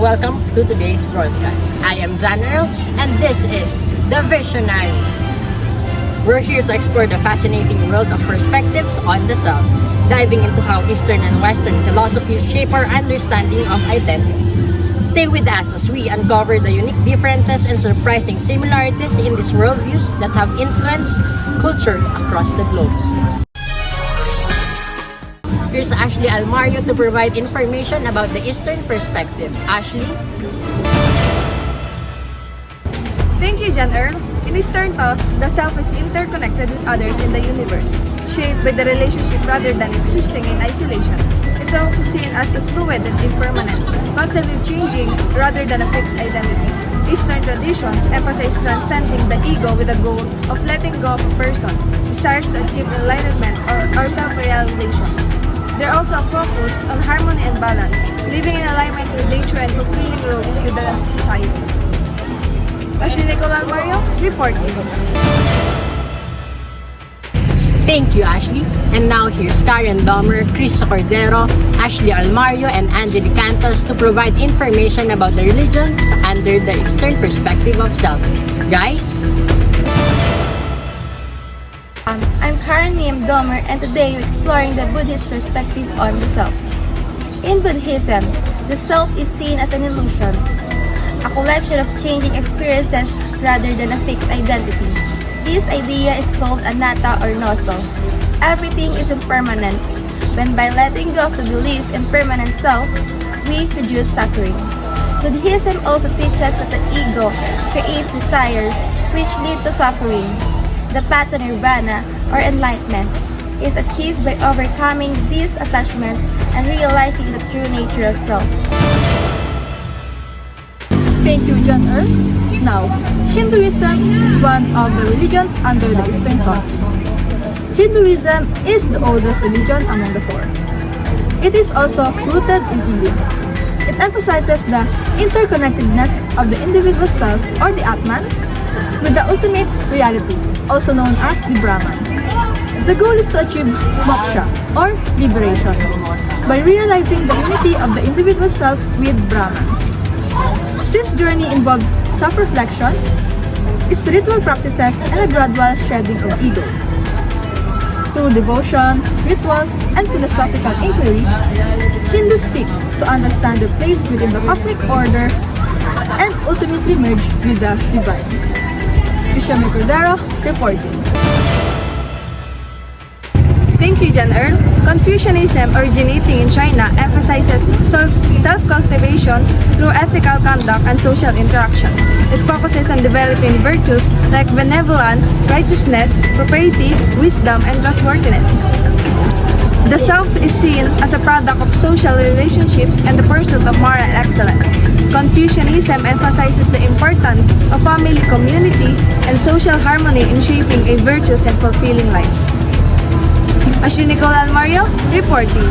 welcome to today's broadcast. I am Earl, and this is The Visionaries. We're here to explore the fascinating world of perspectives on the self, diving into how Eastern and Western philosophies shape our understanding of identity. Stay with us as we uncover the unique differences and surprising similarities in these worldviews that have influenced culture across the globe. Here's Ashlley Almario to provide information about the Eastern perspective. Ashlley? Thank you, Earl. In Eastern thought, the self is interconnected with others in the universe, shaped by the relationship rather than existing in isolation. It is also seen as a fluid and impermanent, constantly changing rather than a fixed identity. Eastern traditions emphasize transcending the ego with the goal of letting go of a person, desires to achieve enlightenment or self-realization. There also a focus on harmony and balance, living in alignment with nature and fulfilling roles with the society. Nicole Almario, reporting. Thank you, Ashlley. And now here's Carren Mei, Christia Cordero, Ashlley Almario, and Angelie Cantos to provide information about the religions under the Eastern perspective of self. Guys? I'm Carren Mei, and today we're exploring the Buddhist perspective on the self. In Buddhism, the self is seen as an illusion, a collection of changing experiences rather than a fixed identity. This idea is called anatta or no-self. Everything is impermanent. When by letting go of the belief in permanent self, we reduce suffering. Buddhism also teaches that the ego creates desires which lead to suffering. The path to nirvana or enlightenment is achieved by overcoming these attachments and realizing the true nature of self. Thank you, Earl. Now, Hinduism is one of the religions under the Eastern thoughts. Hinduism is the oldest religion among the four. It is also rooted in India. It emphasizes the interconnectedness of the individual self or the Atman with the ultimate reality, also known as the Brahman. The goal is to achieve moksha or liberation by realizing the unity of the individual self with Brahman. This journey involves self-reflection, spiritual practices, and a gradual shedding of ego. Through devotion, rituals, and philosophical inquiry, Hindus seek to understand their place within the cosmic order and ultimately merge with the divine. Christia Mae Cordero, reporting. Thank you, Earl. Confucianism, originating in China, emphasizes self-cultivation through ethical conduct and social interactions. It focuses on developing virtues like benevolence, righteousness, propriety, wisdom, and trustworthiness. The self is seen as a product of social relationships and the pursuit of moral excellence. Confucianism emphasizes the importance of family, community, and social harmony in shaping a virtuous and fulfilling life. Nicole Almario, reporting.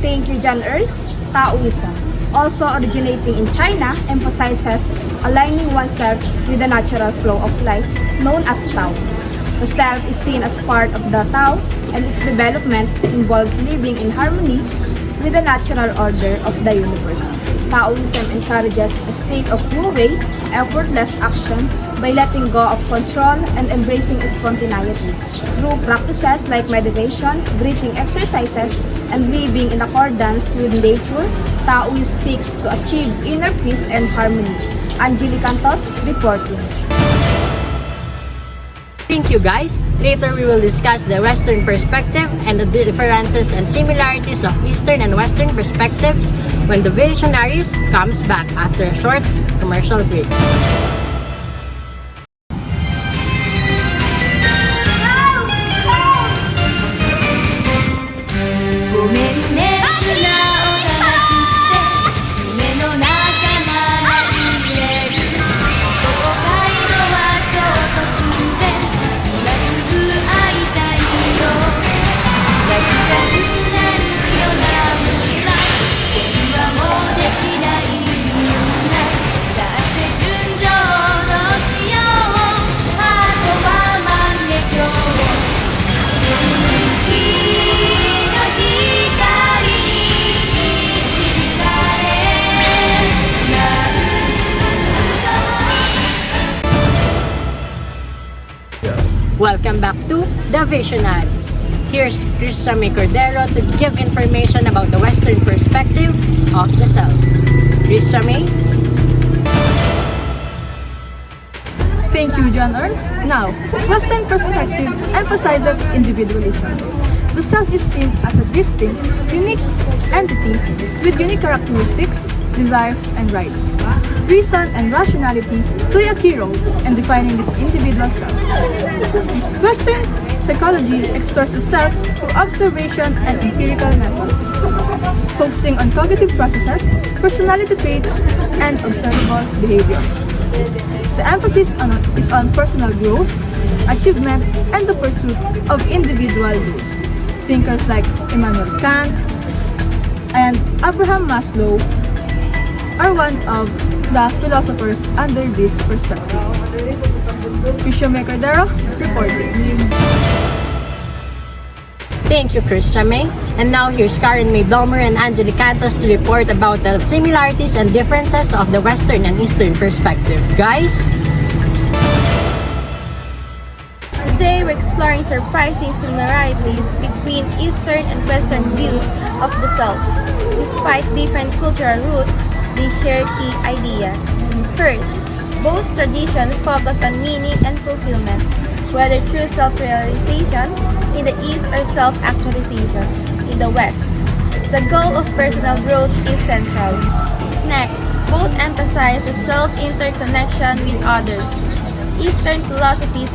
Thank you, Earl. Taoism, also originating in China, emphasizes aligning oneself with the natural flow of life, known as Tao. The self is seen as part of the Tao, and its development involves living in harmony with the natural order of the universe. Taoism encourages a state of wu-wei, effortless action, by letting go of control and embracing spontaneity. Through practices like meditation, breathing exercises, and living in accordance with nature, Taoist seeks to achieve inner peace and harmony. Angelie Cantos, reporting. Thank you, guys. Later, we will discuss the Western perspective and the differences and similarities of Eastern and Western perspectives when the Visionaries comes back after a short commercial break. Junjo Welcome back to The Visionaries. Here's Christia Mae Cordero to give information about the Western perspective of the self. Christia Mae? Thank you, John Earl. Now, Western perspective emphasizes individualism. The self is seen as a distinct, unique entity with unique characteristics, desires, and rights. Reason and rationality play a key role in defining this individual self. Western psychology explores the self through observation and empirical methods, focusing on cognitive processes, personality traits, and observable behaviors. The emphasis is on personal growth, achievement, and the pursuit of individual goals. Thinkers like Immanuel Kant and Abraham Maslow are one of the philosophers under this perspective. Christia Mae Cordero, reporting. Thank you, Christia Mae. And now here's Carren Mei and Angelie Cantos to report about the similarities and differences of the Western and Eastern perspective. Guys? Today, we're exploring surprising similarities between Eastern and Western views of the self. Despite different cultural roots, they share key ideas. First, both traditions focus on meaning and fulfillment, whether through self-realization in the East or self-actualization in the West. The goal of personal growth is central. Next, both emphasize the self-interconnection with others. Eastern philosophies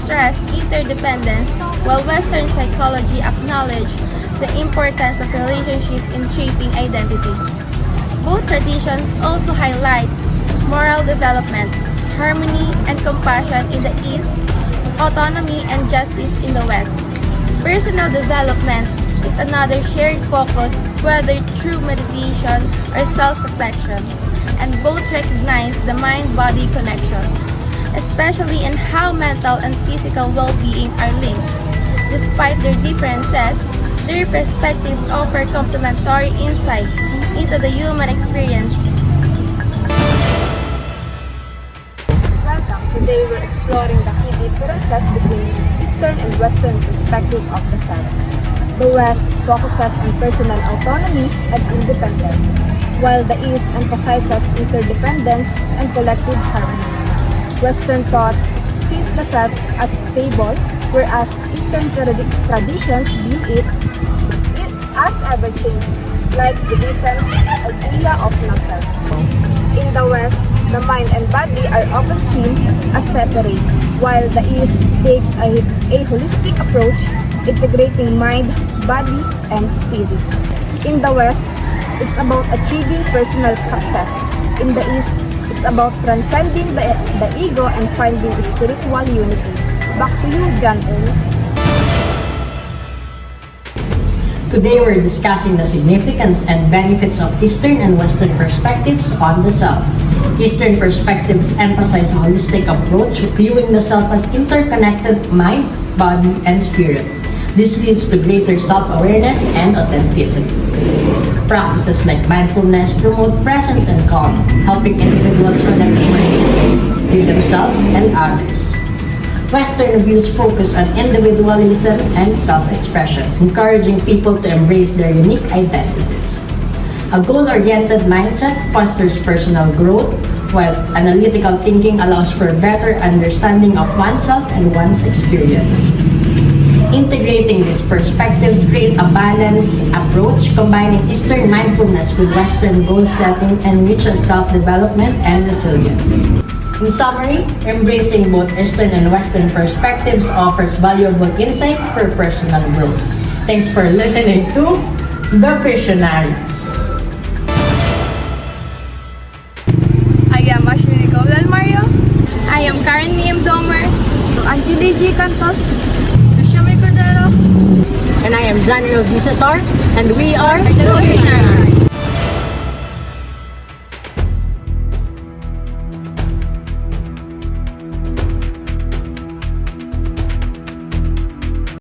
stress interdependence, while Western psychology acknowledges the importance of relationship in shaping identity. Both traditions also highlight moral development, harmony and compassion in the East, autonomy and justice in the West. Personal development is another shared focus, whether through meditation or self-reflection, and both recognize the mind-body connection, especially in how mental and physical well-being are linked. Despite their differences, their perspectives offer complementary insight into the human experience. Welcome. Today we're exploring the key differences between Eastern and Western perspective of the self. The West focuses on personal autonomy and independence, while the East emphasizes interdependence and collective harmony. Western thought sees the self as stable, whereas Eastern traditions view it as ever-changing, like Buddhism's idea of no-self. In the West, the mind and body are often seen as separate, while the East takes a holistic approach, integrating mind, body, and spirit. In the West, it's about achieving personal success. In the East, it's about transcending the ego and finding spiritual unity. Back to you, John Earl. Today we're discussing the significance and benefits of Eastern and Western perspectives on the self. Eastern perspectives emphasize a holistic approach, viewing the self as interconnected mind, body, and spirit. This leads to greater self-awareness and authenticity. Practices like mindfulness promote presence and calm, helping individuals connect more deeply with themselves and others. Western views focus on individualism and self-expression, encouraging people to embrace their unique identities. A goal-oriented mindset fosters personal growth, while analytical thinking allows for better understanding of oneself and one's experience. Integrating these perspectives create a balanced approach, combining Eastern mindfulness with Western goal setting enriches self-development and resilience. In summary, embracing both Eastern and Western perspectives offers valuable insight for personal growth. Thanks for listening to The Visionaries. I am Ashlley, Nicole, Almario. I am Carren Mei. Angelie Cantos. Christia Mae Cordero. And I am General Cezar, and we are The Visionaries.